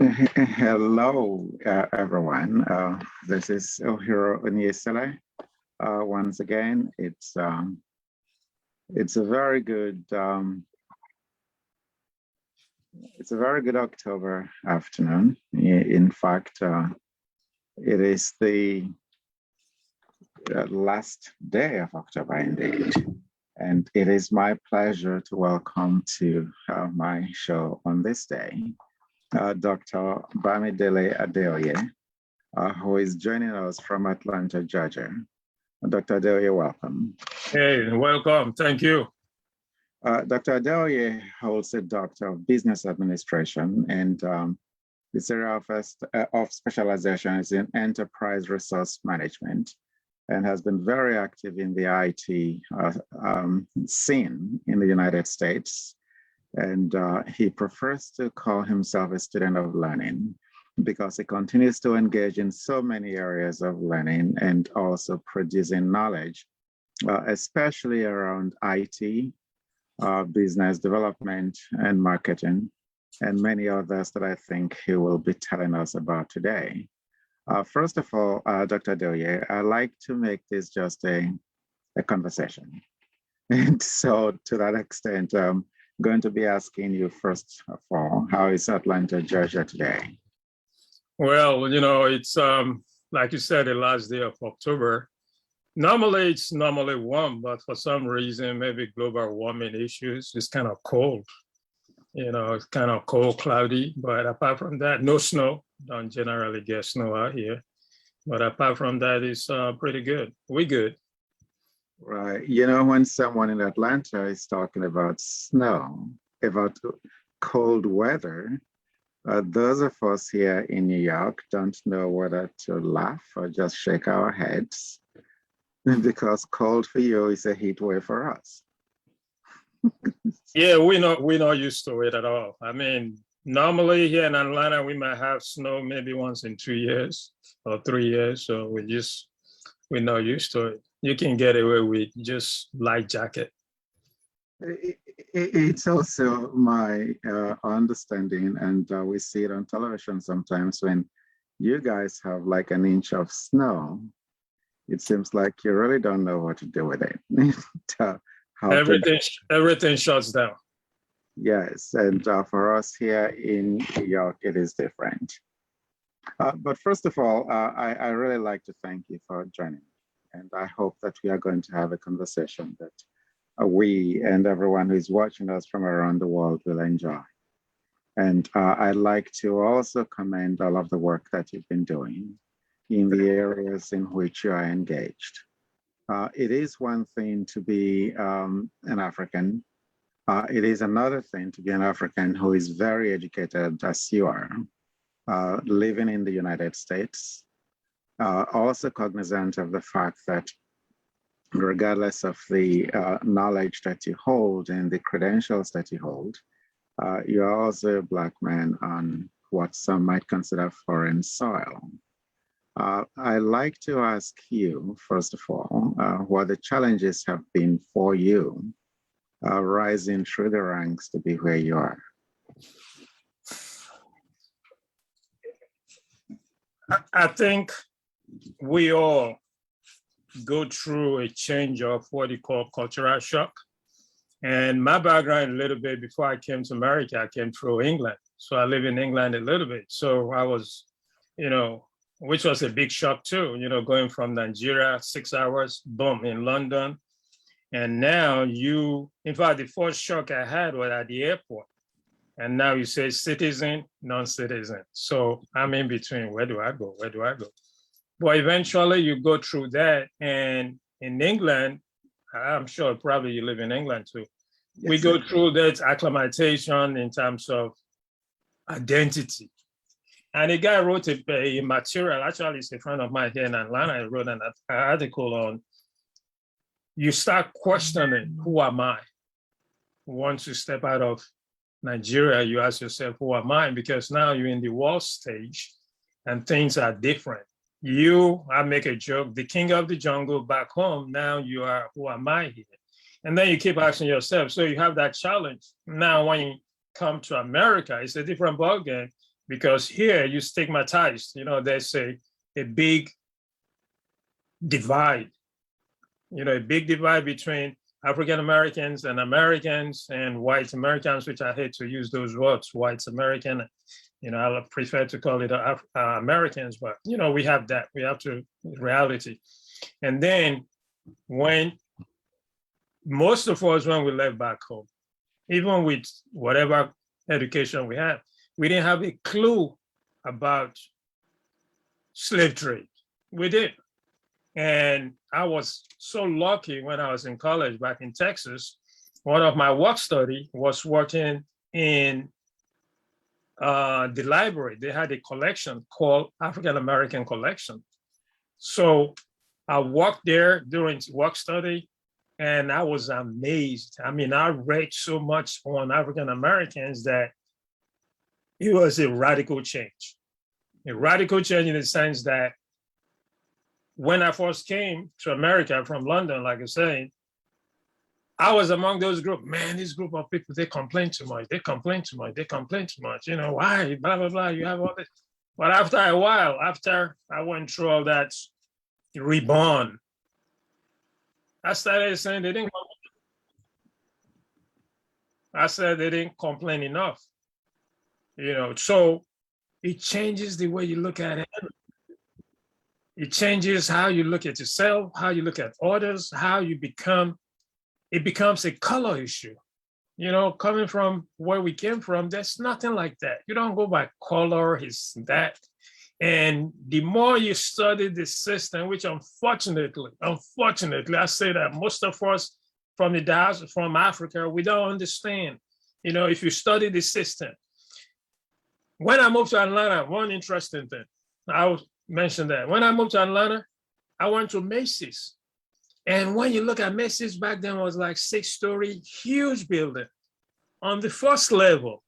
Hello, everyone. This is Ohiro Oni-Eseleh. Once again, it's a very good it's a very good October afternoon. In fact, it is the last day of October indeed, and it is my pleasure to welcome to my show on this day Dr. Dele Adeoye, who is joining us from Atlanta, Georgia. Dr. Adeoye, welcome. Hey, welcome. Thank you. Dr. Adeoye holds a Doctor of Business Administration, and this area of specialization is in enterprise resource management, and has been very active in the IT scene in the United States. And he prefers to call himself a student of learning because he continues to engage in so many areas of learning and also producing knowledge, especially around IT, business development and marketing, and many others that I think he will be telling us about today. First of all, Dr. Adeoye, I like to make this just a conversation. And so to that extent, going to be asking you first of all, how is Atlanta, Georgia today? Well, it's like you said, the last day of October. Normally, it's normally warm, but for some reason, maybe global warming issues, it's kind of cold. It's kind of cold, cloudy. But apart from that, no snow. Don't generally get snow out here. But apart from that, it's pretty good. We good. Right. When someone in Atlanta is talking about snow, about cold weather, those of us here in New York don't know whether to laugh or just shake our heads because cold for you is a heat wave for us. Yeah, we're not used to it at all. I mean, normally here in Atlanta, we might have snow maybe once in 2 years or 3 years. So we're not used to it. You can get away with just light jacket. It's also my understanding, and we see it on television sometimes when you guys have like an inch of snow, it seems like you really don't know what to do with it. Everything shuts down. Yes, and for us here in New York, it is different. But first of all, I really like to thank you for joining. And I hope that we are going to have a conversation that we and everyone who is watching us from around the world will enjoy. And I'd like to also commend all of the work that you've been doing in the areas in which you are engaged. It is one thing to be an African. It is another thing to be an African who is very educated as you are, living in the United States. Also cognizant of the fact that regardless of the knowledge that you hold and the credentials that you hold, you are also a Black man on what some might consider foreign soil. I'd like to ask you, first of all, what the challenges have been for you rising through the ranks to be where you are. I think we all go through a change of what you call cultural shock. And my background a little bit before I came to America, I came through England. So I live in England a little bit. So I was, which was a big shock too, going from Nigeria, 6 hours, boom, in London. And now in fact, the first shock I had was at the airport. And now you say citizen, non-citizen. So I'm in between. Where do I go? Where do I go? But eventually you go through that. And in England, I'm sure probably you live in England too. Yes, we go through that acclimatization in terms of identity. And a guy wrote a material, actually it's a friend of mine here in Atlanta, he wrote an article on, you start questioning, who am I? Once you step out of Nigeria, you ask yourself, who am I? Because now you're in the world stage and things are different. I make a joke, the king of the jungle back home, now you are, who am I here? And then you keep asking yourself, so you have that challenge. Now, when you come to America, it's a different ballgame. because here you stigmatized, there's a big divide, a big divide between African Americans and white Americans, which I hate to use those words, white American, I prefer to call it Americans, but we have that, we have to reality. And then when most of us, when we left back home, even with whatever education we had, we didn't have a clue about slave trade. We did. And I was so lucky when I was in college back in Texas. One of my work study was working in the library. They had a collection called African American Collection. So I worked there during work study, and I was amazed. I mean, I read so much on African Americans that it was a radical change. A radical change in the sense that when I first came to America from London, like I was saying, I was among those group. Man, this group of people, they complain too much. They complain too much. They complain too much. Why? Blah, blah, blah. You have all this. But after a while, after I went through all that reborn, I started saying they didn't complain. I said they didn't complain enough. So it changes the way you look at it. It changes how you look at yourself, how you look at others, how you become. It becomes a color issue. Coming from where we came from, there's nothing like that. You don't go by color, his that. And the more you study the system, which unfortunately, I say that most of us from the diaspora, from Africa, we don't understand. If you study the system. When I moved to Atlanta, one interesting thing, I will mention that. When I moved to Atlanta, I went to Macy's. And when you look at Macy's back then, it was like 6-story, huge building. On the first level,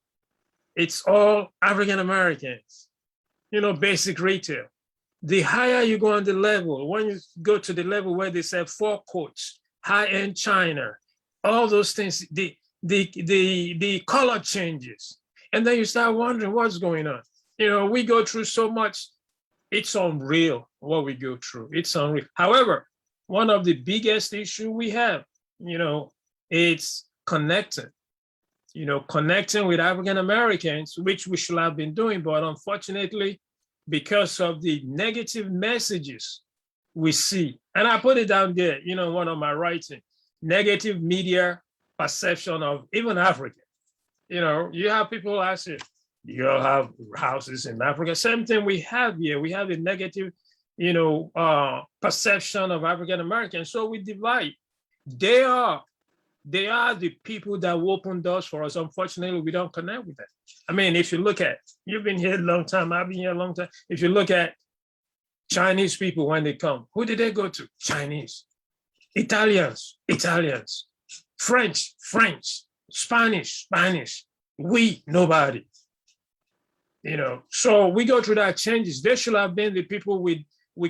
it's all African Americans, basic retail. The higher you go on the level, when you go to the level where they sell fur coats, high-end China, all those things, the color changes. And then you start wondering what's going on. We go through so much. It's unreal what we go through. It's unreal. However, one of the biggest issues we have, it's connecting, connecting with African Americans, which we should have been doing. But unfortunately, because of the negative messages we see, and I put it down there, one of my writing, negative media perception of even Africa. You have people ask you, you all have houses in Africa. Same thing we have here. We have a negative perception of African Americans. So we divide. They are the people that will open doors for us. Unfortunately, we don't connect with them. I mean, if you look at, you've been here a long time, I've been here a long time. If you look at Chinese people when they come, who did they go to? Chinese. Italians. French. Spanish. We, nobody. So we go through that changes. They should have been the people we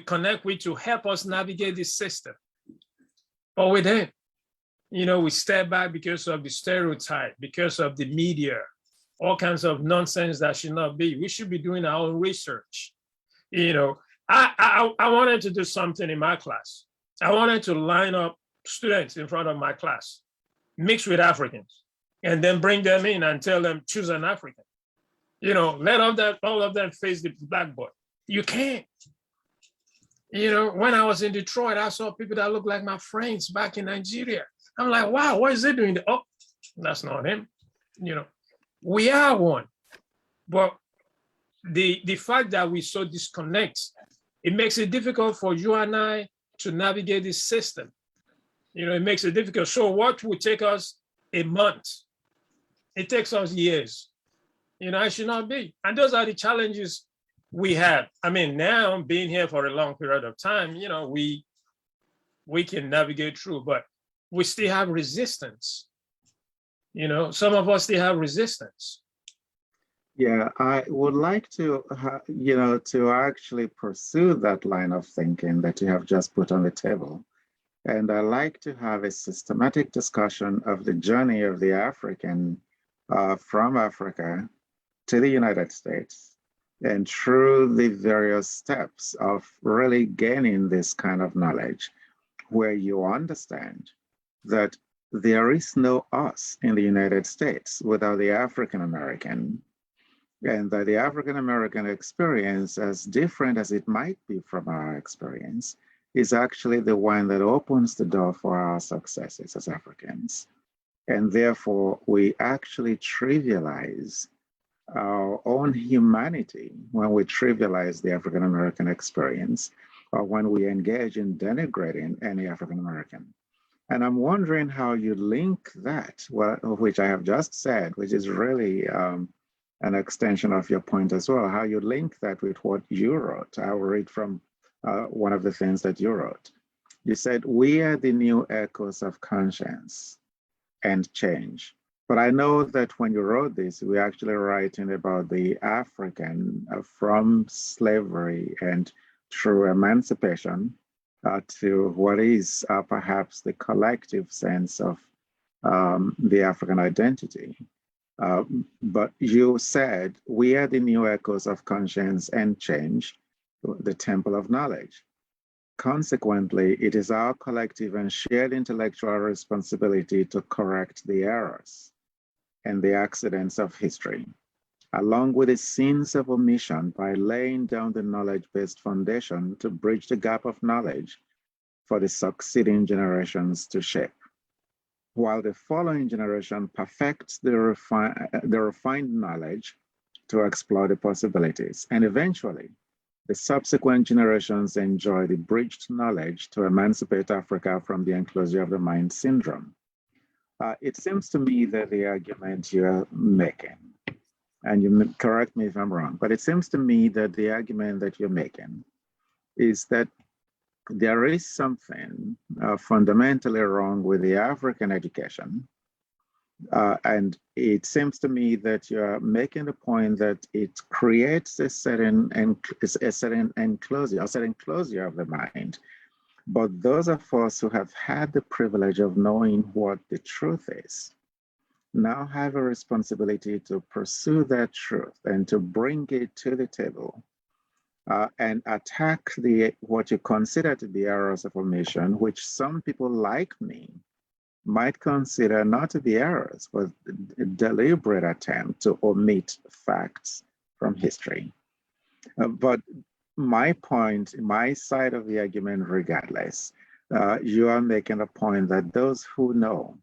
connect with to help us navigate this system. But with them, we step back because of the stereotype, because of the media, all kinds of nonsense that should not be. We should be doing our own research. I wanted to do something in my class. I wanted to line up students in front of my class, mix with Africans, and then bring them in and tell them, choose an African. Let all of them face the blackboard. You can't. When I was in Detroit, I saw people that look like my friends back in Nigeria. I'm like, wow, what is he doing? Oh, that's not him. We are one. But the fact that we so disconnect, it makes it difficult for you and I to navigate this system. It makes it difficult. So what would take us a month, it takes us years. It should not be. And those are the challenges we have. I mean, now being here for a long period of time, we can navigate through, but we still have resistance. Some of us still have resistance. Yeah, I would like to, to actually pursue that line of thinking that you have just put on the table. And I like to have a systematic discussion of the journey of the African from Africa to the United States, And through the various steps of really gaining this kind of knowledge, where you understand that there is no us in the United States without the African American, and that the African American experience, as different as it might be from our experience, is actually the one that opens the door for our successes as Africans. And therefore, we actually trivialize our own humanity when we trivialize the African American experience or when we engage in denigrating any African American. And I'm wondering how you link that, well, which I have just said, which is really an extension of your point as well, how you link that with what you wrote. I will read from one of the things that you wrote. You said, "We are the new echoes of conscience and change." But I know that when you wrote this, we're actually writing about the African from slavery and through emancipation to what is perhaps the collective sense of the African identity. But you said, "We are the new echoes of conscience and change, the temple of knowledge. Consequently, it is our collective and shared intellectual responsibility to correct the errors and the accidents of history, along with the sins of omission, by laying down the knowledge-based foundation to bridge the gap of knowledge for the succeeding generations to shape, while the following generation perfects the refined knowledge to explore the possibilities. And eventually, the subsequent generations enjoy the bridged knowledge to emancipate Africa from the enclosure of the mind syndrome." It seems to me that the argument you're making, and you correct me if I'm wrong, but it seems to me that the argument that you're making is that there is something fundamentally wrong with the African education. And it seems to me that you're making the point that it creates a certain enclosure, a certain closure of the mind. But those of us who have had the privilege of knowing what the truth is now have a responsibility to pursue that truth and to bring it to the table and attack what you consider to be errors of omission, which some people like me might consider not to be errors, but a deliberate attempt to omit facts from history. But my point, my side of the argument, regardless, you are making a point that those who know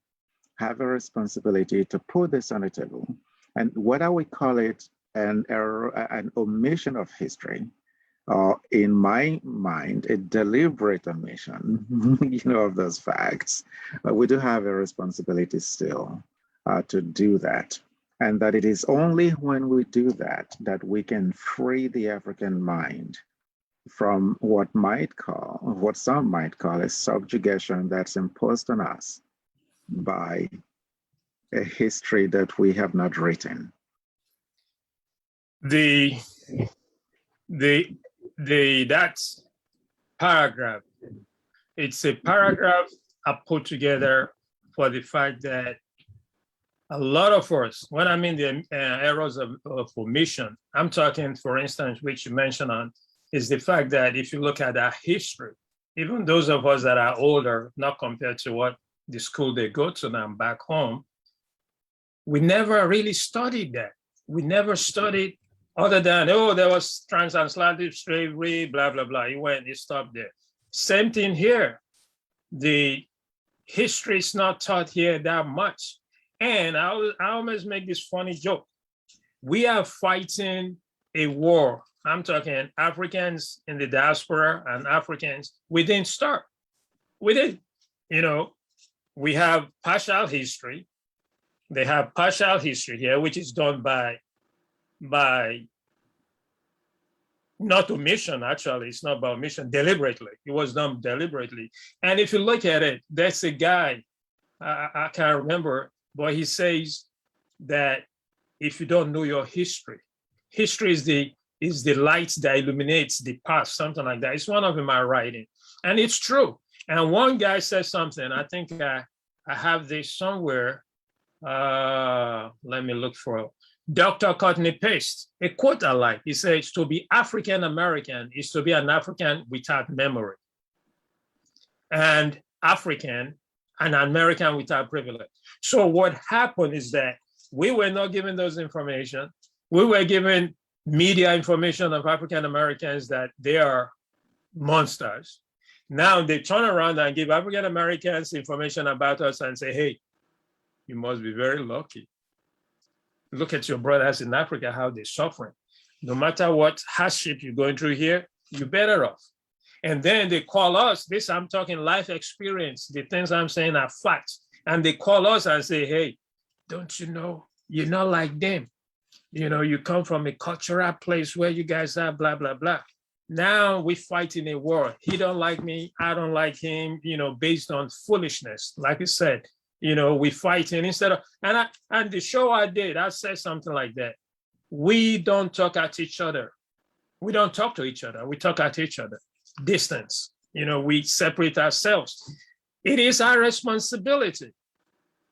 have a responsibility to put this on the table. And whether we call it an error, an omission of history, or in my mind, a deliberate omission, of those facts, we do have a responsibility still to do that. And that it is only when we do that that we can free the African mind from what some might call a subjugation that's imposed on us by a history that we have not written. That paragraph, it's a paragraph I put together for the fact that a lot of us, when I mean the errors of omission, I'm talking, for instance, which you mentioned on, is the fact that if you look at our history, even those of us that are older, not compared to what the school they go to now back home, we never really studied that. We never studied other than, oh, there was transatlantic slavery, blah, blah, blah. It stopped there. Same thing here. The history is not taught here that much. And I always make this funny joke. We are fighting a war. I'm talking Africans in the diaspora and Africans. We didn't start. We did. We have partial history. They have partial history here, which is done by not omission, actually. It's not by omission, deliberately. It was done deliberately. And if you look at it, there's a guy, I can't remember, but he says that if you don't know your history is the light that illuminates the past, something like that. It's one of my writing. And it's true. And one guy says something, I think I have this somewhere. Let me look for it. Dr. Courtney Paste, a quote I like. He says, to be African American is to be an African without memory, and African, an American without privilege. So what happened is that we were not given those information. We were given media information of African Americans that they are monsters. Now they turn around and give African Americans information about us and say, hey, you must be very lucky. Look at your brothers in Africa, how they're suffering. No matter what hardship you're going through here, you're better off. And then they call us, this I'm talking life experience, the things I'm saying are facts. And they call us and say, hey, don't you know, you're not like them. You know, you come from a cultural place where you guys are blah, blah, blah. Now we fight in a war. He don't like me, I don't like him, you know, based on foolishness. Like I said, you know, we fighting instead of, and the show I did, I said something like that. We don't talk at each other. We don't talk to each other. We talk at each other. Distance, you know, we separate ourselves. It is our responsibility.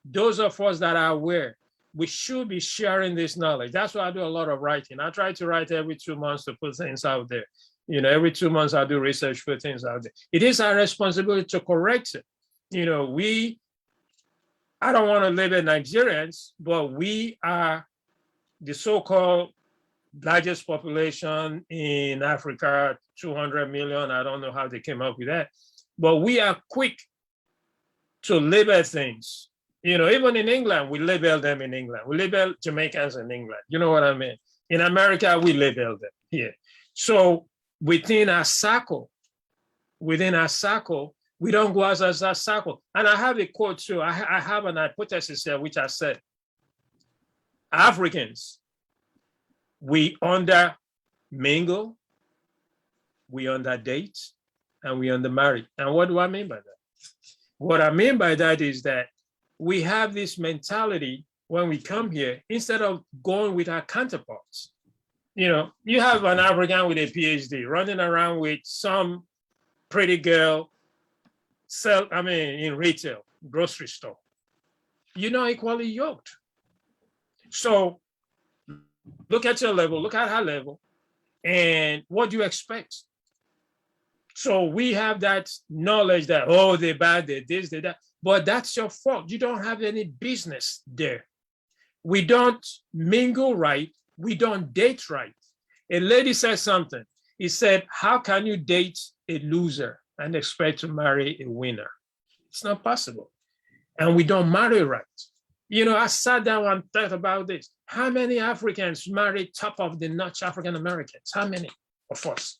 Those of us that are aware, we should be sharing this knowledge. That's why I do a lot of writing. I try to write every 2 months to put things out there. You know, every 2 months I do research, put things out there. It is our responsibility to correct it. You know, I don't want to label Nigerians, but we are the so-called largest population in Africa, 200 million. I don't know how they came up with that, but we are quick to label things. You know, even in England, we label them in England. We label Jamaicans in England. You know what I mean? In America, we label them here. So within our circle, we don't go as a circle. And I have a quote too. I have an hypothesis here, which I said, Africans, we under mingle, we under date, and we under marry. And what do I mean by that? What I mean by that is that we have this mentality when we come here, instead of going with our counterparts. You know, you have an African with a PhD running around with some pretty girl in retail, grocery store. You're not equally yoked. So look at your level, look at her level, and what do you expect? So we have that knowledge that, oh, they're bad, they're this, they're that, but that's your fault. You don't have any business there. We don't mingle right, we don't date right. A lady said something. He said, how can you date a loser and expect to marry a winner? It's not possible. And we don't marry right. You know, I sat down and thought about this. How many Africans marry top of the notch African Americans? How many of us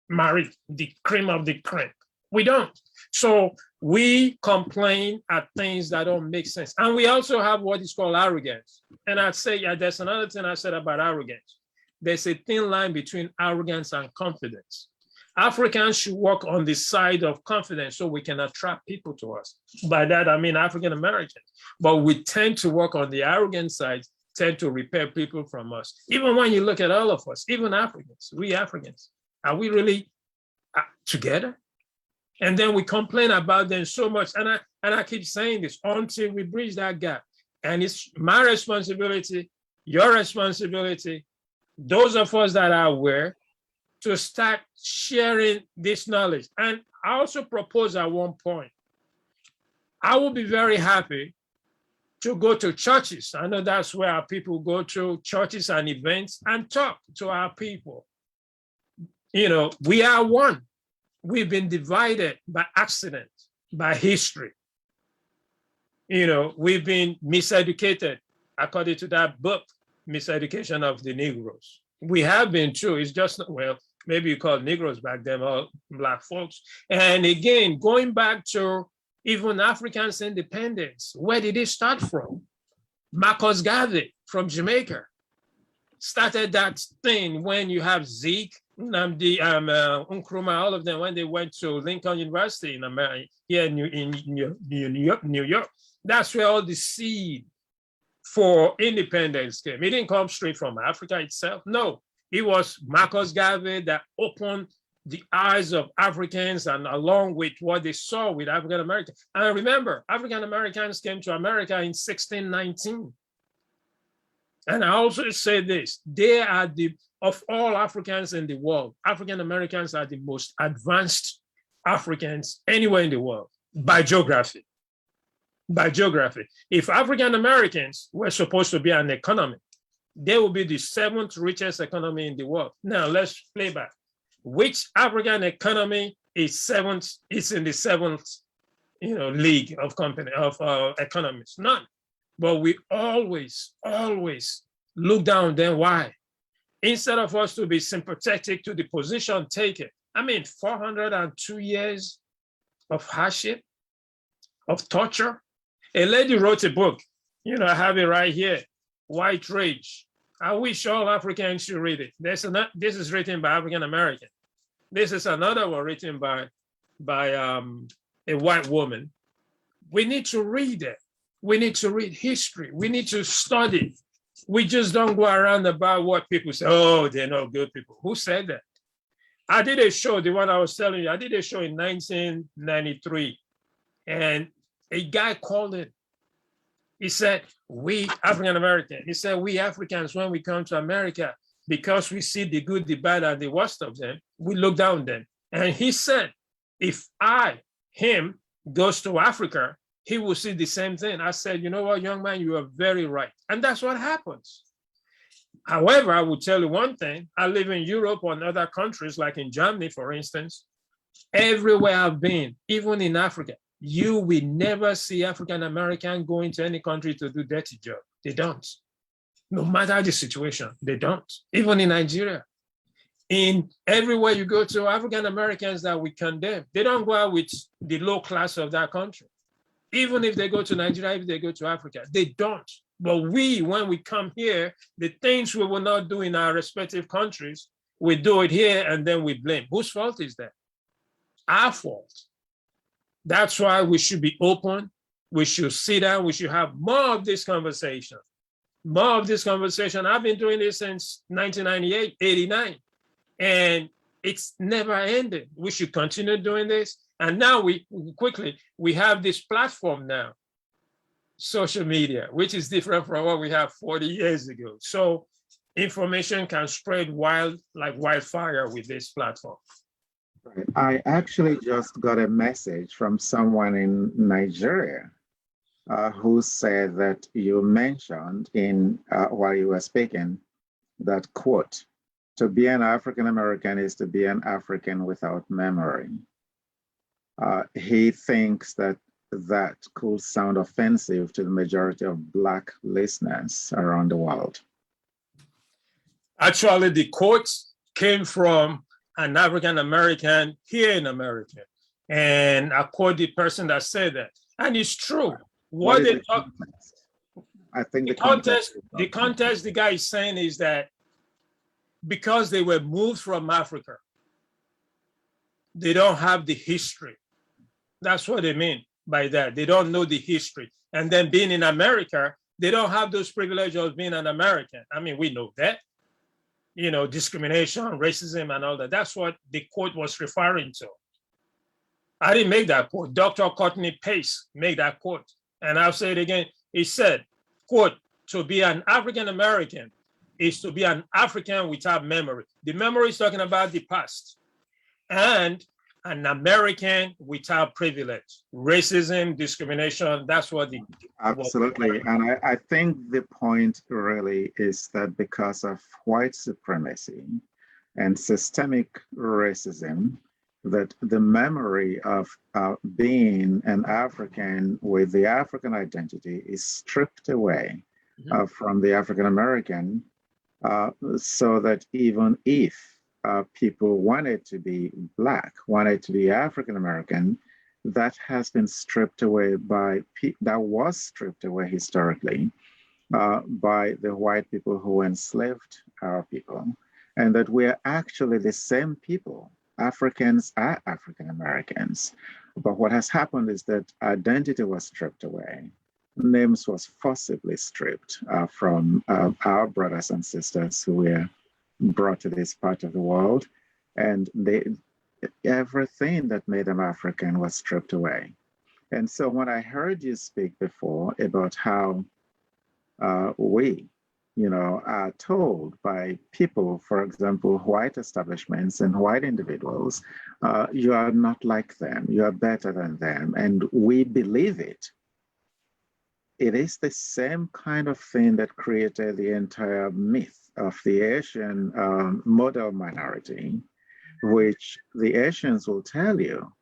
marry the cream of the cream? We don't. So we complain at things that don't make sense. And we also have what is called arrogance. And I'd say, yeah, there's another thing I said about arrogance. There's a thin line between arrogance and confidence. Africans should work on the side of confidence so we can attract people to us. By that, I mean African Americans. But we tend to work on the arrogant side, tend to repel people from us. Even when you look at all of us, even Africans, we Africans, are we really together? And then we complain about them so much. And I keep saying this until we bridge that gap. And it's my responsibility, your responsibility, those of us that are aware, to start sharing this knowledge. And I also propose at one point, I will be very happy to go to churches. I know that's where our people go to, churches and events, and talk to our people. You know, we are one. We've been divided by accident, by history. You know, we've been miseducated, according to that book, Miseducation of the Negroes. We have been too. It's just, well, maybe you call Negroes back then, all Black folks. And again, going back to even Africans' independence, where did it start from? Marcus Garvey from Jamaica started that thing when you have Zeke, Nnamdi, Nkrumah, all of them, when they went to Lincoln University in America, here in New York. That's where all the seed for independence came. It didn't come straight from Africa itself. No, it was Marcus Garvey that opened the eyes of Africans, and along with what they saw with African Americans. And remember, African Americans came to America in 1619. And I also say this, they are of all Africans in the world, African Americans are the most advanced Africans anywhere in the world by geography. By geography. If African Americans were supposed to be an economy, they will be the 7th richest economy in the world. Now let's play back. Which African economy is seventh? It's in the 7th, league of economies. None. But we always look down. Then why? Instead of us to be sympathetic to the position taken, 402 years of hardship, of torture. A lady wrote a book, I have it right here, White Rage. I wish all Africans should read it. This is written by African American. This is another one written by a white woman. We need to read it. We need to read history. We need to study. We just don't go around about what people say. Oh, they're not good people. Who said that? I did a show, the one I was telling you, I did a show in 1993. And a guy called it. He said, we African American, he said, we Africans, when we come to America, because we see the good, the bad, and the worst of them, we look down on them. And he said, if him, goes to Africa, he will see the same thing. I said, you know what, young man, you are very right. And that's what happens. However, I will tell you one thing. I live in Europe or in other countries, like in Germany, for instance. Everywhere I've been, even in Africa, you will never see African American going to any country to do dirty job. They don't. No matter the situation, they don't. Even in Nigeria. In everywhere you go to, African Americans that we condemn, they don't go out with the low class of that country. Even if they go to Nigeria, if they go to Africa, they don't. But we, when we come here, the things we will not do in our respective countries, we do it here and then we blame. Whose fault is that? Our fault. That's why we should be open. We should sit down. We should have more of this conversation. More of this conversation. I've been doing this since 1998, 89, and it's never ended. We should continue doing this. And now we have this platform now, social media, which is different from what we had 40 years ago. So information can spread like wildfire with this platform. Right. I actually just got a message from someone in Nigeria who said that you mentioned while you were speaking that, quote, to be an African American is to be an African without memory. He thinks that could sound offensive to the majority of Black listeners around the world. Actually, the quote came from an African American here in America. And I quote the person that said that. And it's true. What they talk, I think the context the guy is saying is that because they were moved from Africa, they don't have the history. That's what they mean by that. They don't know the history. And then being in America, they don't have those privileges of being an American. We know that. Discrimination, racism, and all that. That's what the quote was referring to. I didn't make that quote. Dr. Courtney Pace made that quote. And I'll say it again. He said, quote, to be an African American is to be an African without memory. The memory is talking about the past. And an American without privilege. Racism, discrimination, that's what the... Absolutely. And I think the point really is that because of white supremacy and systemic racism, that the memory of being an African with the African identity is stripped away from the African American, so that even if people wanted to be Black, wanted to be African American, that has been stripped away that was stripped away historically by the white people who enslaved our people, and that we are actually the same people. Africans are African Americans, but what has happened is that identity was stripped away. Names was forcibly stripped from our brothers and sisters who were brought to this part of the world, and everything that made them African was stripped away. And so when I heard you speak before about how we are told by people, for example, white establishments and white individuals, you are not like them, you are better than them, and we believe it. It is the same kind of thing that created the entire myth of the Asian model minority, which the Asians will tell you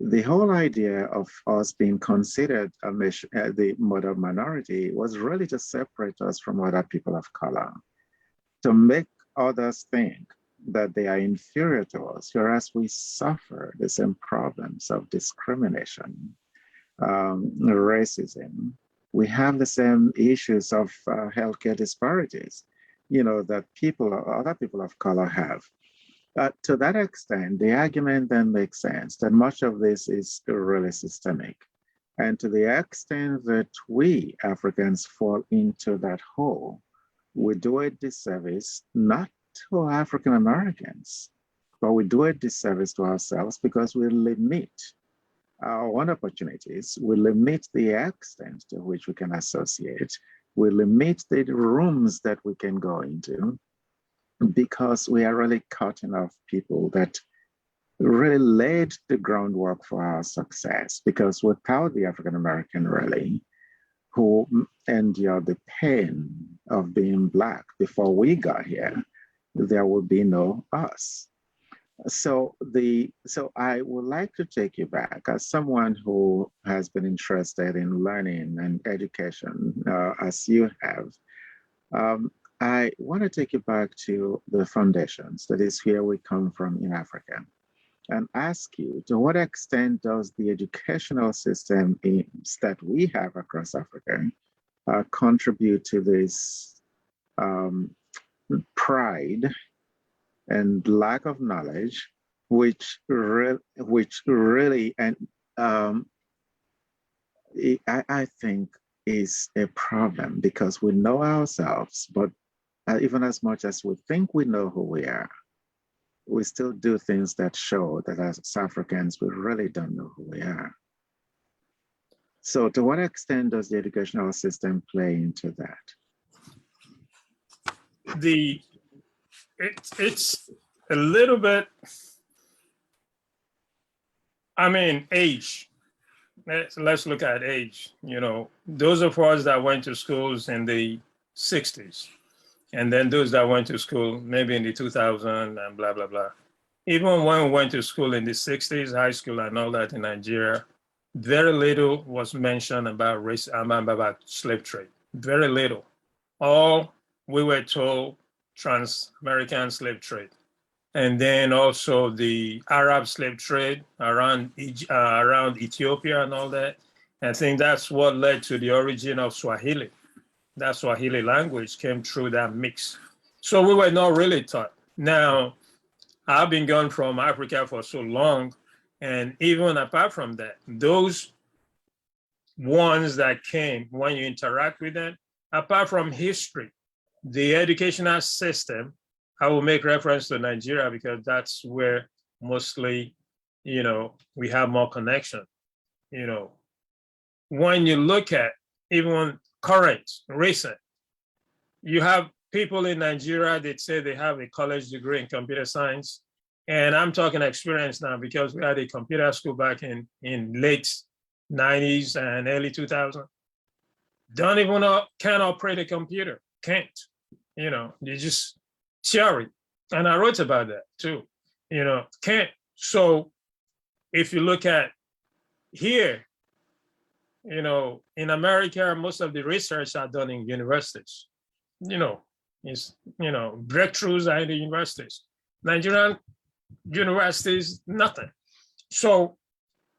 the whole idea of us being considered the model minority was really to separate us from other people of color, to make others think that they are inferior to us, whereas we suffer the same problems of discrimination, racism. We have the same issues of healthcare disparities, that other people of color have. To that extent, the argument then makes sense that much of this is really systemic. And to the extent that we Africans fall into that hole, we do a disservice not to African Americans, but we do a disservice to ourselves because we limit our own opportunities, we limit the extent to which we can associate, we limit the rooms that we can go into, because we are really cutting off people that really laid the groundwork for our success. Because without the African American really, who endured the pain of being Black before we got here, there would be no us. So I would like to take you back as someone who has been interested in learning and education, as you have. I want to take you back to the foundations, that is where we come from in Africa, and ask you, to what extent does the educational system that we have across Africa contribute to this pride and lack of knowledge, which really, and I think is a problem, because we know ourselves, but even as much as we think we know who we are, we still do things that show that as Africans, we really don't know who we are. So to what extent does the educational system play into that? It's a little bit, age. Let's look at age. Those of us that went to schools in the 60s, and then those that went to school maybe in the 2000 and blah, blah, blah. Even when we went to school in the 60s, high school and all that in Nigeria, very little was mentioned about race, about slave trade. Very little. All we were told, trans-American slave trade. And then also the Arab slave trade around Ethiopia and all that. I think that's what led to the origin of Swahili. That Swahili language came through that mix. So we were not really taught. Now, I've been gone from Africa for so long, and even apart from that, those ones that came, when you interact with them, apart from history, the educational system, I will make reference to Nigeria because that's where mostly, we have more connection. When you look at even current, recent, you have people in Nigeria that say they have a college degree in computer science. And I'm talking experience now because we had a computer school back in late 90s and early 2000s. Don't even know, can't operate a computer, can't. They just theory. And I wrote about that too, can't. So if you look at here, in America, most of the research are done in universities. Breakthroughs are in the universities. Nigerian universities, nothing. So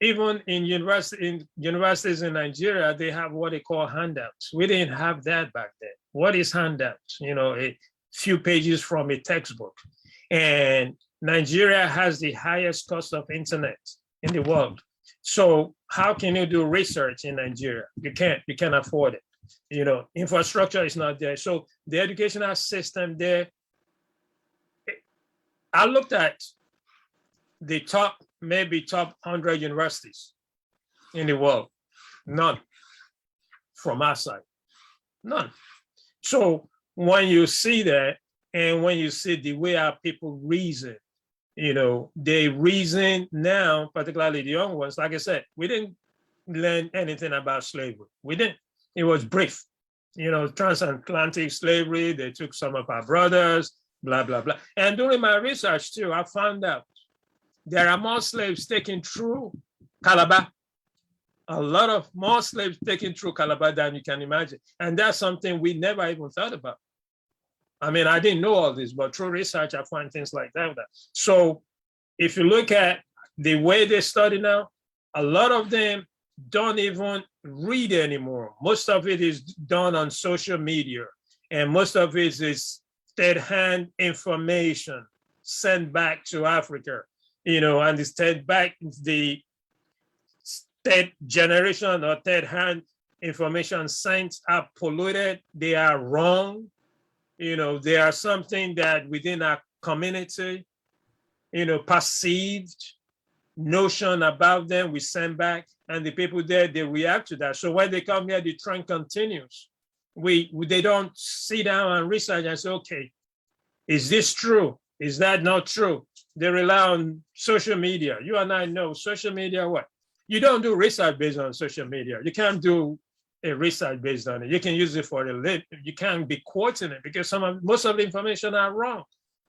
even in universities in Nigeria, they have what they call handouts. We didn't have that back then. What is handouts? A few pages from a textbook. And Nigeria has the highest cost of internet in the world. So how can you do research in Nigeria? You can't afford it. Infrastructure is not there. So the educational system there, I looked at the top 100 universities in the world. None from our side, none. So when you see that, and when you see the way our people reason, they reason now, particularly the young ones, like I said, we didn't learn anything about slavery. We didn't. It was brief. Transatlantic slavery, they took some of our brothers, blah, blah, blah. And during my research too, I found out there are more slaves taken through Calabar. A lot of more slaves taken through Calabar than you can imagine. And that's something we never even thought about. I mean, I didn't know all this, but through research, I find things like that. So if you look at the way they study now, a lot of them don't even read anymore. Most of it is done on social media, and most of it is third-hand information sent back to Africa, and it's sent back the third generation or third-hand information sent are polluted, they are wrong, they are something that within our community, perceived notion about them, we send back, and the people there, they react to that. So when they come here, the trend continues. They don't sit down and research and say, okay, is this true? Is that not true? They rely on social media. You and I know social media, what? You don't do research based on social media. You can't do a research based on it. You can use it for the lit. You can't be quoting it because most of the information are wrong.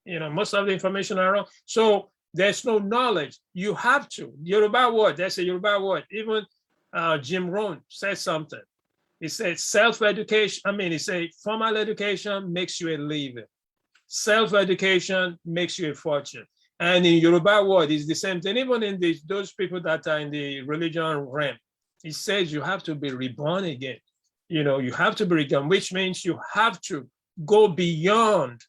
Most of the information are wrong. So there's no knowledge. You have to. Yoruba word, that's a Yoruba word. Even Jim Rohn said something. He said self-education, he said formal education makes you a living. Self-education makes you a fortune. And in Yoruba word, it's the same thing. Even in those people that are in the religion realm, it says you have to be reborn again. You have to be reborn, which means you have to go beyond,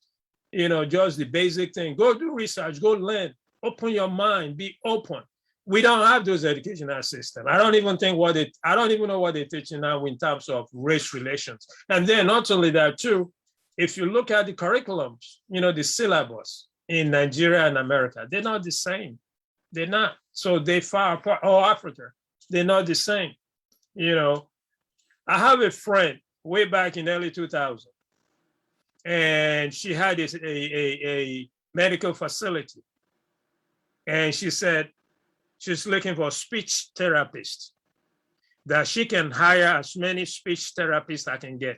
just the basic thing. Go do research, go learn, open your mind, be open. We don't have those educational systems. I don't even know what they're teaching now in terms of race relations. And then not only that too, if you look at the curriculums, the syllabus in Nigeria and America, they're not the same. They're not. So they far apart, or Africa, they're not the same. I have a friend way back in early 2000, and she had a medical facility. And she said she's looking for a speech therapist, that she can hire as many speech therapists I can get,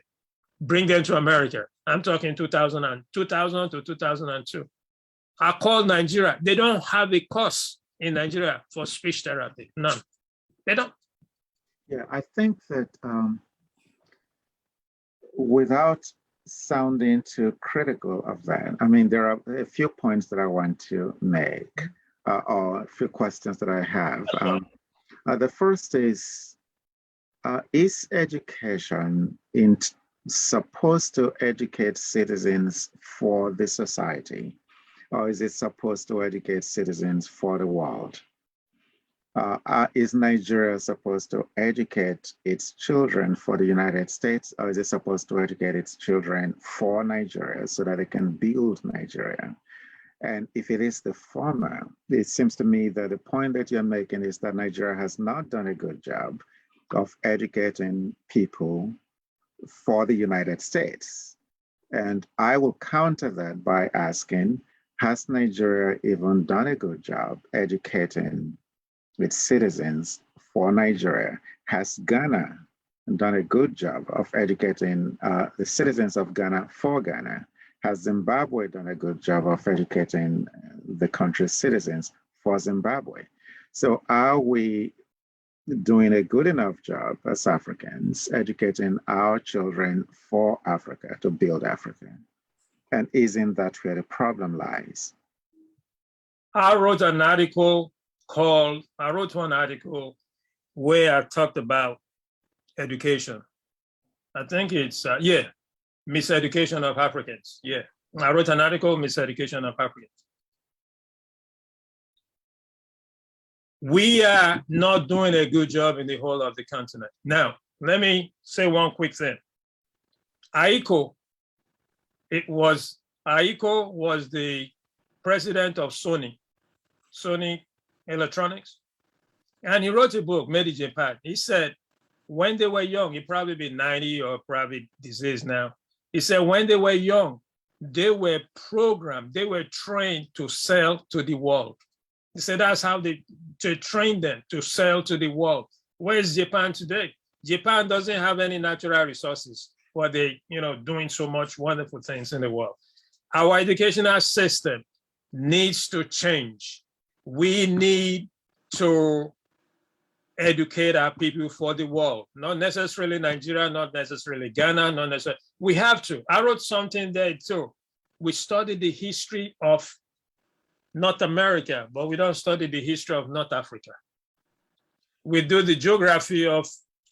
bring them to America. I'm talking 2000 to 2002. I called Nigeria. They don't have a course in Nigeria for speech therapy. None. They don't. Yeah, I think that without sounding too critical of that, there are a few points that I want to make, or a few questions that I have. The first is education supposed to educate citizens for the society, or is it supposed to educate citizens for the world? Is Nigeria supposed to educate its children for the United States, or is it supposed to educate its children for Nigeria so that it can build Nigeria? And if it is the former, it seems to me that the point that you're making is that Nigeria has not done a good job of educating people for the United States. And I will counter that by asking, has Nigeria even done a good job educating its citizens for Nigeria? Has Ghana done a good job of educating the citizens of Ghana for Ghana? Has Zimbabwe done a good job of educating the country's citizens for Zimbabwe? So are we doing a good enough job as Africans educating our children for Africa, to build Africa? And isn't that where the problem lies? I wrote one article where I talked about education. I think it's, miseducation of Africans. Yeah, I wrote an article, miseducation of Africans. We are not doing a good job in the whole of the continent. Now, let me say one quick thing. Aiko was the president of Sony Electronics. And he wrote a book, Made in Japan. He said, when they were young, he'd probably be 90 or probably deceased now. He said when they were young, they were programmed, they were trained to sell to the world. He said that's how they trained them to sell to the world. Where's Japan today? Japan doesn't have any natural resources, but they, doing so much wonderful things in the world. Our educational system needs to change. We need to educate our people for the world, not necessarily Nigeria, not necessarily Ghana, not necessarily. We have to. I wrote something there too. We study the history of North America, but we don't study the history of North Africa. We do the geography of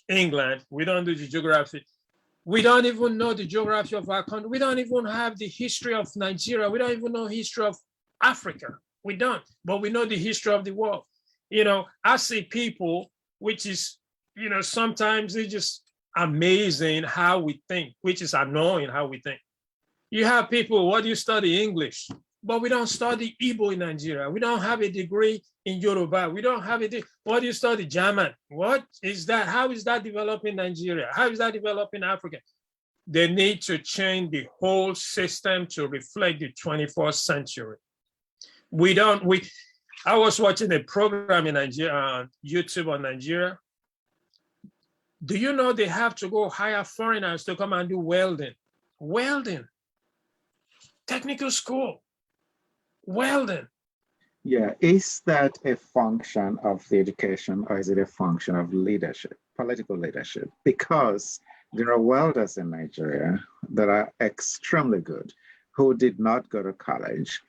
England. We don't do the geography. We don't even know the geography of our country. We don't even have the history of Nigeria. We don't even know the history of Africa. We don't, but we know the history of the world. I see people, which is, sometimes it's just amazing how we think, which is annoying how we think. You have people, what do you study? English, but we don't study Igbo in Nigeria. We don't have a degree in Yoruba. We don't have what do you study? German. What is that? How is that developing Nigeria? How is that developing Africa? They need to change the whole system to reflect the 21st century. I was watching a program in Nigeria, on YouTube on Nigeria. Do you know they have to go hire foreigners to come and do welding? Welding. Technical school. Welding. Yeah, is that a function of the education or is it a function of leadership, political leadership? Because there are welders in Nigeria that are extremely good who did not go to college,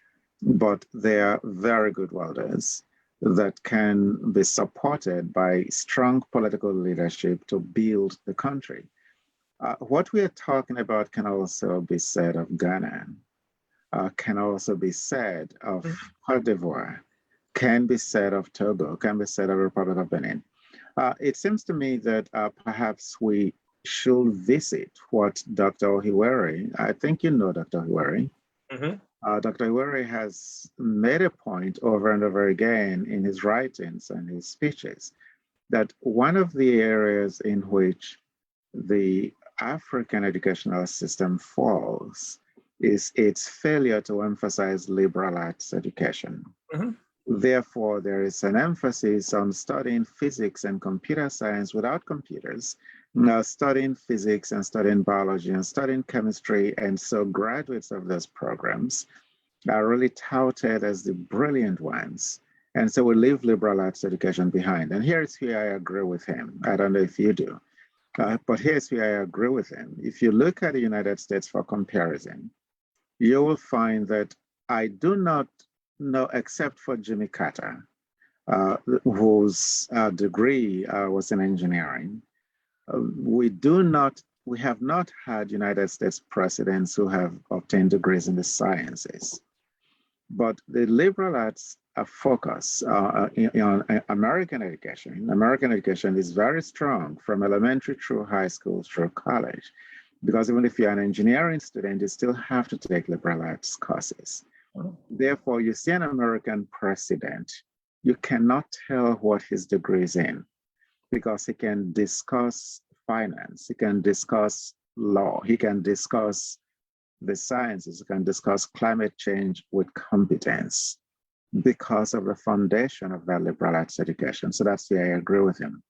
but they are very good welders that can be supported by strong political leadership to build the country. What we are talking about can also be said of Ghana, can also be said of Cote d'Ivoire, can be said of Togo, can be said of the Republic of Benin. It seems to me that perhaps we should visit what Dr. Ohiwere, I think you know Dr. Ohiwere, Dr. Iwere has made a point over and over again in his writings and his speeches that one of the areas in which the African educational system falls is its failure to emphasize liberal arts education. Therefore, there is an emphasis on studying physics and computer science without computers, studying physics and studying biology and studying chemistry. And so graduates of those programs are really touted as the brilliant ones. And so we leave liberal arts education behind. And here's where I agree with him. I don't know if you do, but here's where I agree with him. If you look at the United States for comparison, you will find that I do not know, except for Jimmy Carter, whose degree was in engineering. We have not had United States presidents who have obtained degrees in the sciences. But the liberal arts focus on American education. American education is very strong from elementary through high school through college, because even if you're an engineering student, you still have to take liberal arts courses. Therefore, you see an American president, you cannot tell what his degree is in, because he can discuss finance, he can discuss law, he can discuss the sciences, he can discuss climate change with competence because of the foundation of that liberal arts education. So that's why I agree with him.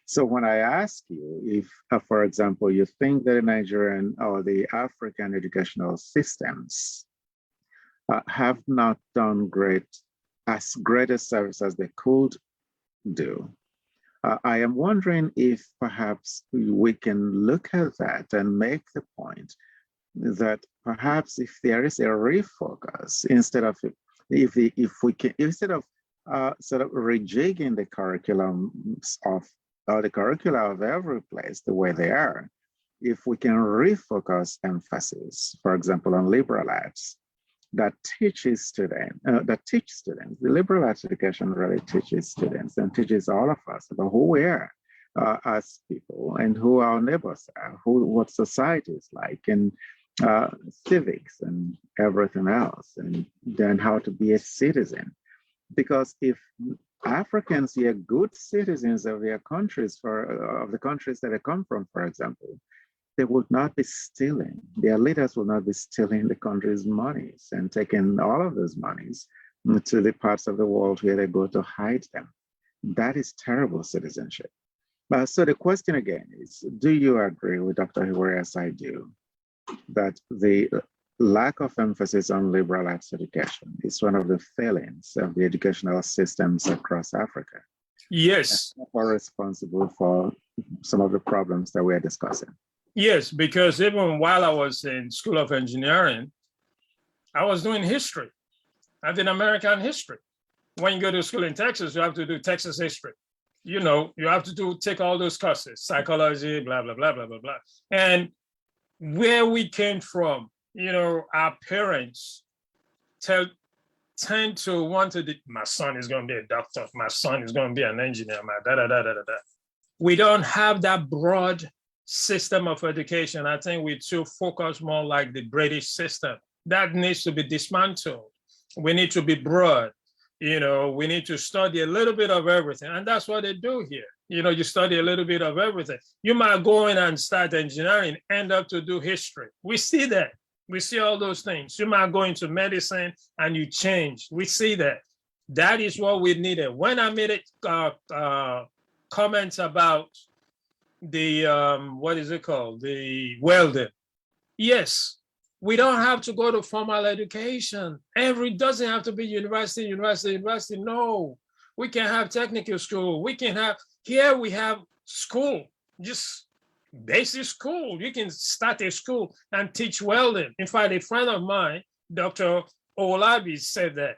So when I ask you if, for example, you think that the Nigerian or the African educational systems have not done as great a service as they could do, I am wondering if perhaps we can look at that and make the point that perhaps if there is a refocus, instead of sort of rejigging the curriculum the curricula of every place the way they are, if we can refocus emphasis, for example, on liberal arts, that teach students. The liberal arts education really teaches students and teaches all of us about who we are as people and who our neighbors are, what society is like, and civics and everything else, and then how to be a citizen. Because if Africans are good citizens of their countries, of the countries that they come from, for example, they would not be stealing, their leaders will not be stealing the country's monies and taking all of those monies to the parts of the world where they go to hide them. That is terrible citizenship. So the question again is, do you agree with Dr. Hiwari, as I do, that the lack of emphasis on liberal arts education is one of the failings of the educational systems across Africa? Yes. Are responsible for some of the problems that we're discussing? Yes, because even while I was in School of Engineering, I was doing history. I did American history. When you go to school in Texas, you have to do Texas history. You know, you have to take all those courses, psychology, blah, blah, blah, blah, blah, blah. And where we came from, you know, our parents tend to want to, my son is going to be a doctor, my son is going to be an engineer, my da, da, da, da, da, da. We don't have that broad system of education. I think we too focus more like the British system. That needs to be dismantled. We need to be broad. You know, we need to study a little bit of everything. And that's what they do here. You know, you study a little bit of everything. You might go in and start engineering, end up to do history. We see that. We see all those things. You might go into medicine and you change. We see that. That is what we needed. When I made comments about the, what is it called? The welding. Yes. We don't have to go to formal education. Doesn't have to be university. No, we can have technical school. We have school, just basic school. You can start a school and teach welding. In fact, a friend of mine, Dr. Olabi, said that.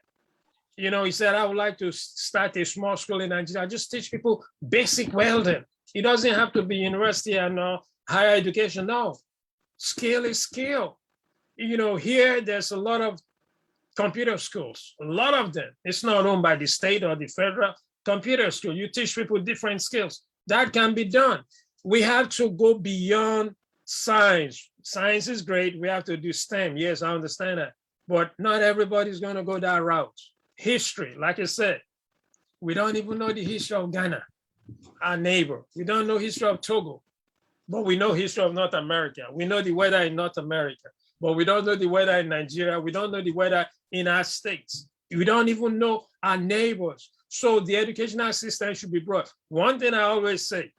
You know, he said, I would like to start a small school in Nigeria. Just teach people basic welding. It doesn't have to be university and higher education. No, skill is skill. You know, here there's a lot of computer schools, a lot of them. It's not owned by the state or the federal computer school. You teach people different skills. That can be done. We have to go beyond science. Science is great. We have to do STEM. Yes, I understand that. But not everybody's going to go that route. History, like I said, we don't even know the history of Ghana, our neighbor. We don't know history of Togo, but we know history of North America. We know the weather in North America. But we don't know the weather in Nigeria. We don't know the weather in our states. We don't even know our neighbors. So the educational system should be broad. One thing I always say,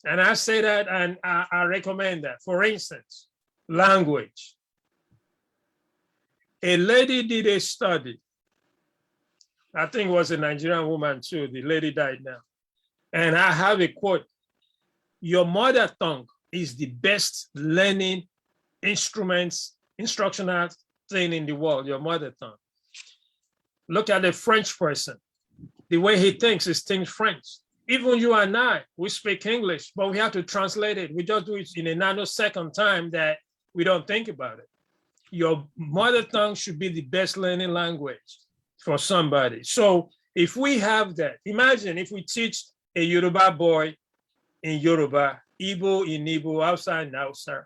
and I say that and I recommend that, for instance, language. A lady did a study. I think it was a Nigerian woman too. The lady died now. And I have a quote. Your mother tongue is the best learning instructional thing in the world, your mother tongue. Look at the French person. The way he thinks French. Even you and I, we speak English, but we have to translate it. We just do it in a nanosecond time that we don't think about it. Your mother tongue should be the best learning language for somebody. So if we have that, imagine if we teach a Yoruba boy in Yoruba, Igbo in Igbo, outside in Hausa,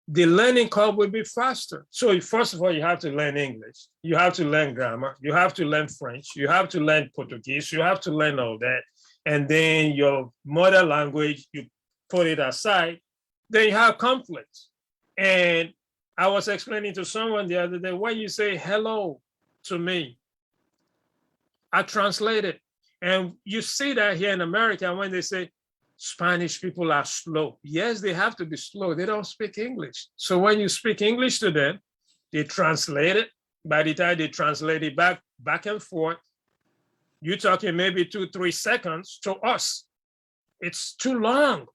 the learning curve will be faster. So first of all, you have to learn English. You have to learn grammar. You have to learn French. You have to learn Portuguese. You have to learn all that. And then your mother language, you put it aside. Then you have conflict. And I was explaining to someone the other day, when you say hello to me, I translate it. And you see that here in America when they say, Spanish people are slow. Yes, they have to be slow. They don't speak English. So when you speak English to them, they translate it. By the time they translate it back and forth, you're talking maybe 2-3 seconds. To us, it's too long.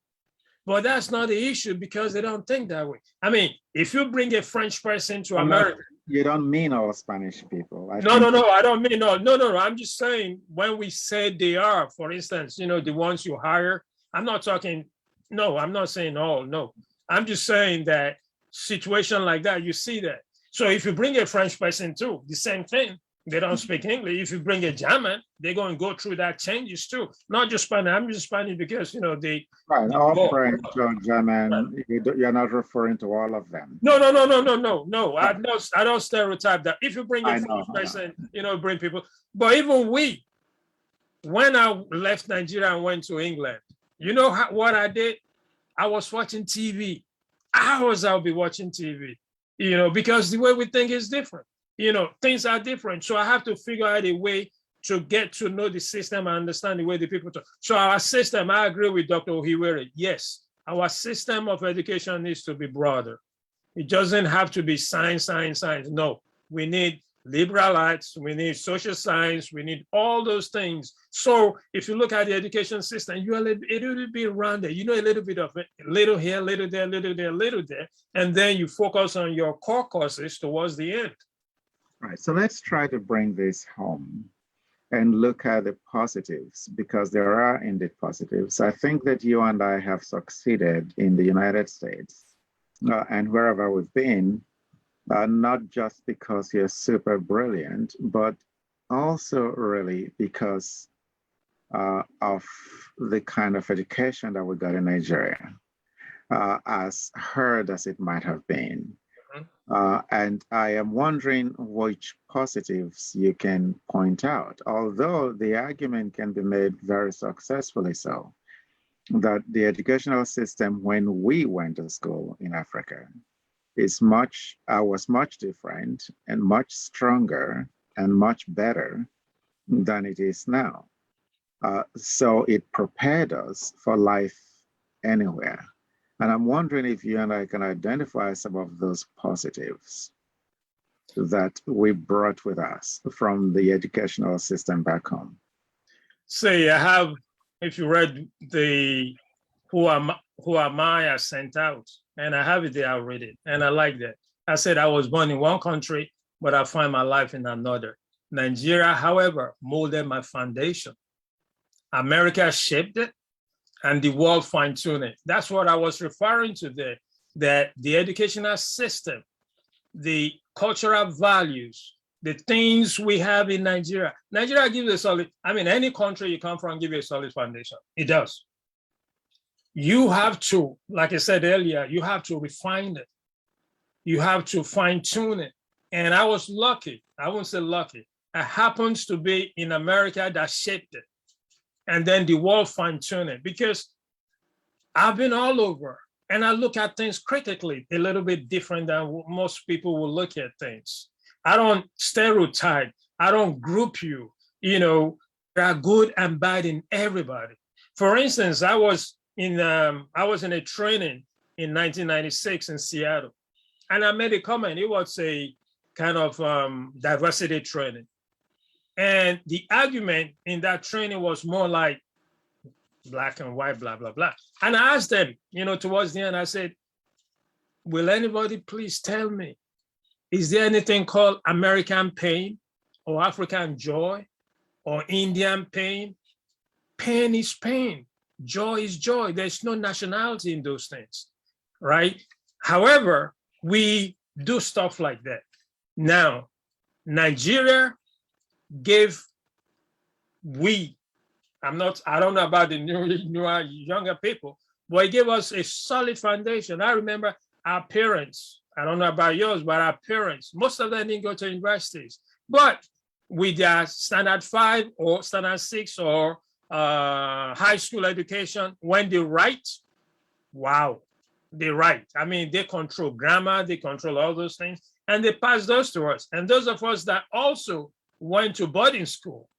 But that's not the issue because they don't think that way. I mean, if you bring a French person to America. You don't mean all Spanish people. No, I don't mean no. I'm just saying when we say they are, for instance, you know, the ones you hire, I'm not talking, no, I'm not saying all, no. I'm just saying that situation like that, you see that. So if you bring a French person too, the same thing, they don't speak English. If you bring a German, they're going to go through that changes too. Not just Spanish, I'm just Spanish because, you know, they- Right, all French or German, right. You're not referring to all of them. No. I don't stereotype that. If you bring a French person, you know, bring people. But even we, when I left Nigeria and went to England, you know what I did? I was watching TV. hours I'll be watching TV, because the way we think is different. Things are different. So I have to figure out a way to get to know the system and understand the way the people talk. So our system, I agree with Dr. Ohiwere. Yes, our system of education needs to be broader. It doesn't have to be science, science, science. No, we need liberal arts, we need social science, we need all those things. So if you look at the education system, it will be rounded, a little bit of it, a little here, a little there, a little there, a little there, and then you focus on your core courses towards the end. Right, so let's try to bring this home and look at the positives, because there are indeed positives. I think that you and I have succeeded in the United States and wherever we've been, not just because you're super brilliant, but also really because of the kind of education that we got in Nigeria, as hard as it might have been. And I am wondering which positives you can point out, although the argument can be made very successfully so, that the educational system when we went to school in Africa was much different and much stronger and much better than it is now. So it prepared us for life anywhere. And I'm wondering if you and I can identify some of those positives that we brought with us from the educational system back home. Say, if you read the Who Am I sent out, and I have it there, I'll read it. And I like that. I said, I was born in one country, but I find my life in another. Nigeria, however, molded my foundation. America shaped it, and the world fine-tuned it. That's what I was referring to there, that the educational system, the cultural values, the things we have in Nigeria. Nigeria gives a solid, any country you come from gives you a solid foundation. It does. You have to, like I said earlier, you have to refine it. You have to fine-tune it. And I was lucky, I won't say lucky, I happens to be in America that shaped it. And then the world fine-tune it, because I've been all over and I look at things critically, a little bit different than most people will look at things. I don't stereotype, I don't group you, there are good and bad in everybody. For instance, I was in a training in 1996 in Seattle, and I made a comment. It was a kind of diversity training. And the argument in that training was more like black and white, blah, blah, blah. And I asked them, towards the end, I said, will anybody please tell me, is there anything called American pain or African joy or Indian pain? Pain is pain. Joy is joy. There's no nationality in those things, right? However, we do stuff like that. Now, Nigeria gave I don't know about the newer, younger people, but it gave us a solid foundation. I remember our parents, I don't know about yours, but our parents, most of them didn't go to universities, but with their standard 5 or standard 6 or high school education, when they write, wow, they write. They control grammar, they control all those things, and they pass those to us. And those of us that also went to boarding school,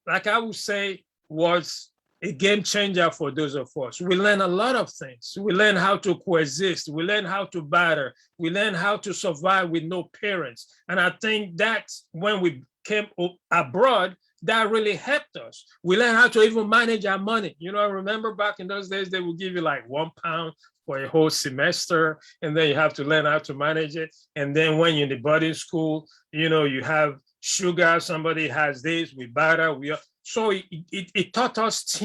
like I would say, was a game changer for those of us. We learn a lot of things. We learn how to coexist. We learn how to barter. We learn how to survive with no parents. And I think that's when we came abroad, that really helped us. We learned how to even manage our money. I remember back in those days, they would give you like £1 for a whole semester, and then you have to learn how to manage it. And then when you're in the boarding school, you have sugar, somebody has this, we barter. So it taught us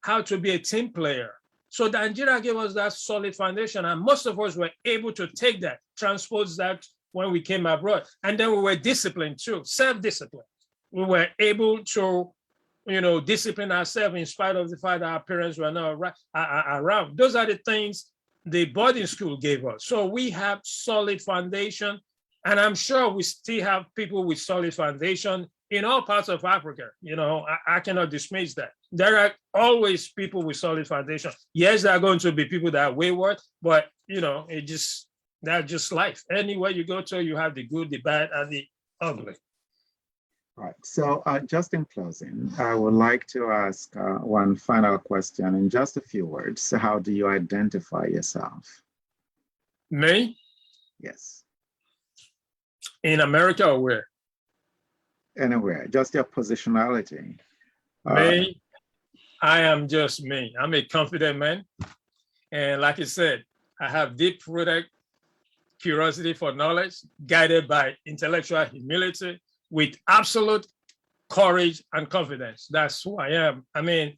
how to be a team player. So Nigeria gave us that solid foundation, and most of us were able to take that, transpose that when we came abroad. And then we were disciplined too, self-discipline. We were able to, discipline ourselves in spite of the fact that our parents were not around. Those are the things the boarding school gave us. So we have solid foundation, and I'm sure we still have people with solid foundation in all parts of Africa. I cannot dismiss that. There are always people with solid foundation. Yes, there are going to be people that are wayward, but that's just life. Anywhere you go to, you have the good, the bad, and the ugly. Right. So just in closing, I would like to ask one final question in just a few words. How do you identify yourself? Me? Yes. In America or where? Anywhere, just your positionality. Me, I am just me. I'm a confident man. And like I said, I have deep-rooted curiosity for knowledge, guided by intellectual humility, with absolute courage and confidence. That's who I am. I mean,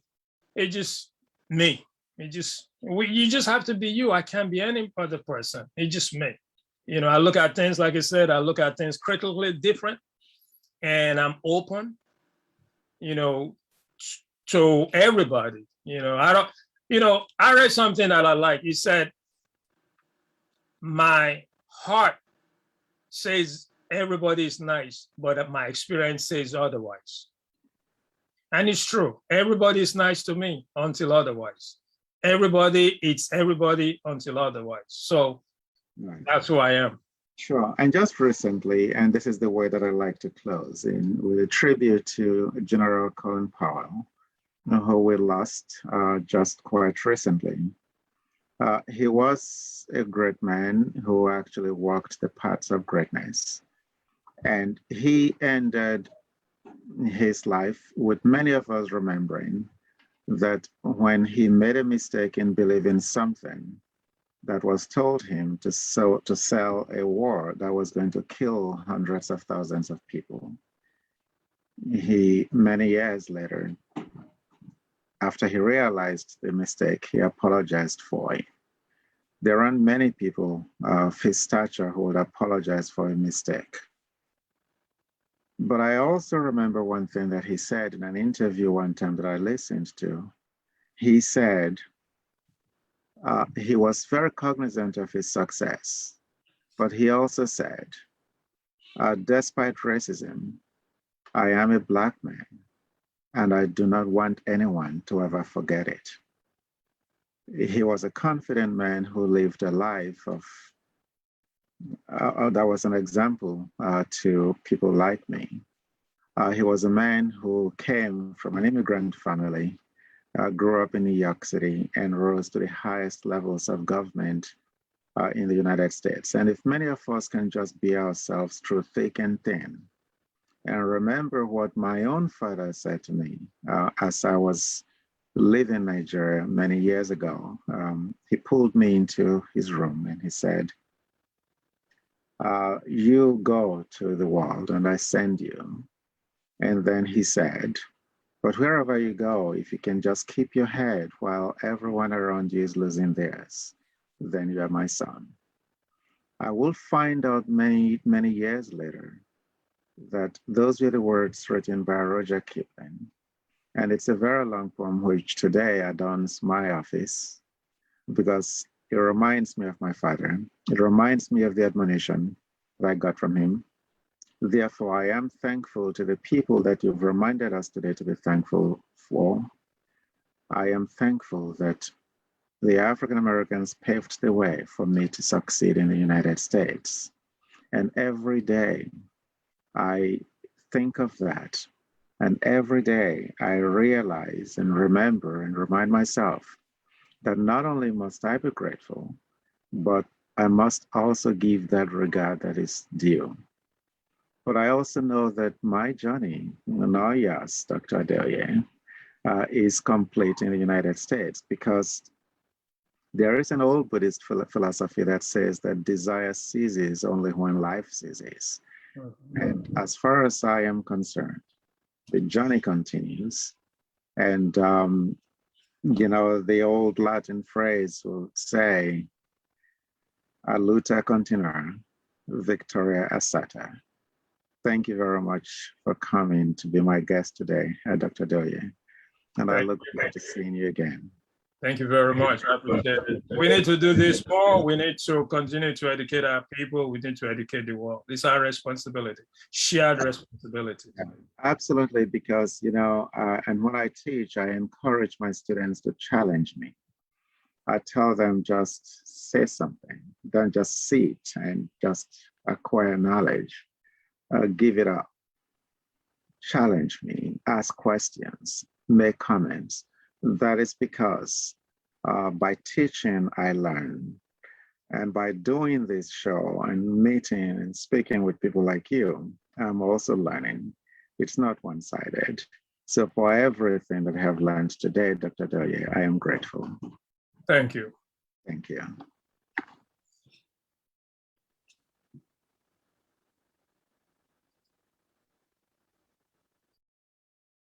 it's just me. You just have to be you. I can't be any other person. It's just me. I look at things, like I said, I look at things critically different, and I'm open, to everybody. I read something that I like. It said, my heart says everybody is nice, but my experience says otherwise. And it's true. Everybody is nice to me until otherwise. It's everybody until otherwise. So right. That's who I am. Sure. And just recently, and this is the way that I like to close in, with a tribute to General Colin Powell, who we lost just quite recently. He was a great man who actually walked the paths of greatness. And he ended his life with many of us remembering that when he made a mistake in believing something that was told him to sell a war that was going to kill hundreds of thousands of people, many years later, after he realized the mistake, he apologized for it. There aren't many people of his stature who would apologize for a mistake. But I also remember one thing that he said in an interview one time that I listened to. He said he was very cognizant of his success, but he also said, despite racism, I am a Black man, and I do not want anyone to ever forget it. He was a confident man who lived a life of that was an example to people like me. He was a man who came from an immigrant family, grew up in New York City, and rose to the highest levels of government in the United States. And if many of us can just be ourselves through thick and thin, and remember what my own father said to me as I was leaving Nigeria many years ago, he pulled me into his room and he said, you go to the world and I send you. And then he said, but wherever you go, if you can just keep your head while everyone around you is losing theirs, then you are my son. I will find out many, many years later that those were the words written by Roger Kipling. And it's a very long poem which today adorns my office because it reminds me of my father. It reminds me of the admonition that I got from him. Therefore, I am thankful to the people that you've reminded us today to be thankful for. I am thankful that the African Americans paved the way for me to succeed in the United States. And every day I think of that. And every day I realize and remember and remind myself that not only must I be grateful, but I must also give that regard that is due. But I also know that my journey, now yes, Dr. Adeoye, is complete in the United States because there is an old Buddhist philosophy that says that desire ceases only when life ceases. And as far as I am concerned, the journey continues. And, the old Latin phrase will say, a luta continua, victoria asata. Thank you very much for coming to be my guest today, Dr. Adeoye. And I look forward to seeing you again. Thank you very much. I appreciate it. We need to do this more. We need to continue to educate our people. We need to educate the world. It's our responsibility, shared responsibility. Yeah, absolutely, because, and when I teach, I encourage my students to challenge me. I tell them just say something, don't just sit and just acquire knowledge. Give it up. Challenge me, ask questions, make comments. That is because by teaching, I learn. And by doing this show and meeting and speaking with people like you, I'm also learning. It's not one-sided. So for everything that I have learned today, Dr. Adeoye, I am grateful. Thank you. Thank you.